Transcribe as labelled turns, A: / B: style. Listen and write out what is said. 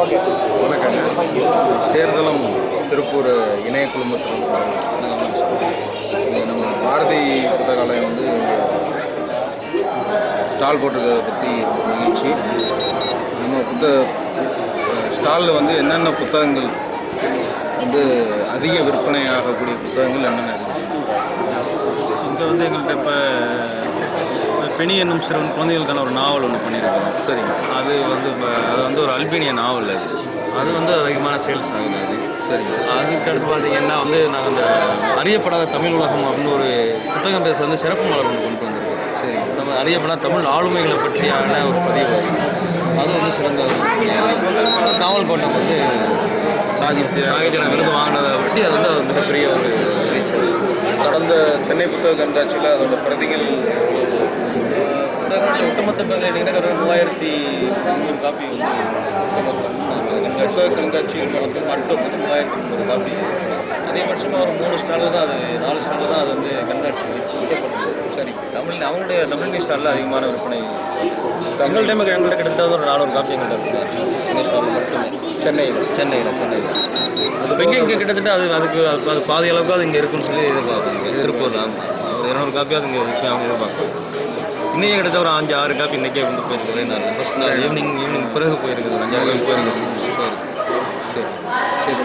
A: வணக்கங்க. தேர்தலும் திருப்பூர் இணைய குழுமத்தில் நம்ம பாரதி புத்தகாலயம் வந்து ஸ்டால் போட்டிருக்கிறத பற்றி மகிழ்ச்சி. நம்ம ஸ்டாலில் வந்து என்னென்ன புத்தகங்கள் வந்து அதிக விற்பனை ஆகக்கூடிய புத்தகங்கள் என்னென்ன இருக்குது?
B: இங்கே வந்து எங்கள்கிட்ட இப்போ பெனி என்னும் சிறுவன் குழந்தைகளுக்கான ஒரு நாவல் ஒன்று பண்ணியிருக்கோம்.
A: சரிங்க.
B: அது வந்து ஒரு அல்பீனிய நாவல். அது வந்து அதிகமான சேல்ஸ் ஆகுது. அது
A: சரிங்க.
B: அதுக்கடுத்து பார்த்தீங்கன்னா வந்து நாங்கள் அந்த அறியப்படாத தமிழ் உலகம் அப்படின்னு ஒரு புத்தகம் பேச வந்து சிறப்பு மலர் ஒன்று கொண்டு வந்திருக்கோம்.
A: சரி.
B: நம்ம அறியப்படாத தமிழ் ஆளுமைகளை பற்றியான ஒரு பதிவு. அது வந்து சிறந்த காவல் கோட்டம் வந்து சாகித்ய விருது வாங்கினதை பற்றி அது வந்து மிகப்பெரிய ஒரு ரீச்.
A: கடந்த சென்னை புத்தக கண்காட்சியில் அதோட பிரதிகள்
B: ஒட்டுமொத்த பார்த்தீங்கன்னா ஒரு 3300 காப்பி வந்து புத்தக கண்காட்சியில் மட்டும் 3300 காப்பி. அதிகபட்சமாக ஒரு 3 ஸ்டாலில் தான், அது 4 ஸ்டாலில் தான் அது வந்து கண்காட்சி வைக்கப்பட்டது.
A: சரி.
B: அவங்களுடைய தமிழ் ஸ்டாலில் அதிகமான விற்பனை. எங்கள்கிட்ட கிட்டத்தட்ட ஒரு 400 காப்பி எங்கள்கிட்ட இருக்குது ஸ்டாலில் மட்டும். சென்னையில் அது இங்கே கிட்டத்தட்ட அது பாதி அளவுக்கு அது இங்கே இருக்குன்னு சொல்லி எதிர்பார்க்குறோம். திருப்பூரில் ஒரு 200 காப்பியாவது இங்கே எதிர்பார்க்குறோம். இன்றைக்கி கிட்டத்தட்ட ஒரு 5-6 காப்பி இன்றைக்கே வந்து போயிருக்குது. நான் ஃபஸ்ட் நாள் ஈவினிங் பிறகு போயிருக்குது. 5-6 காப்பி போயிருக்குது.
A: சரி.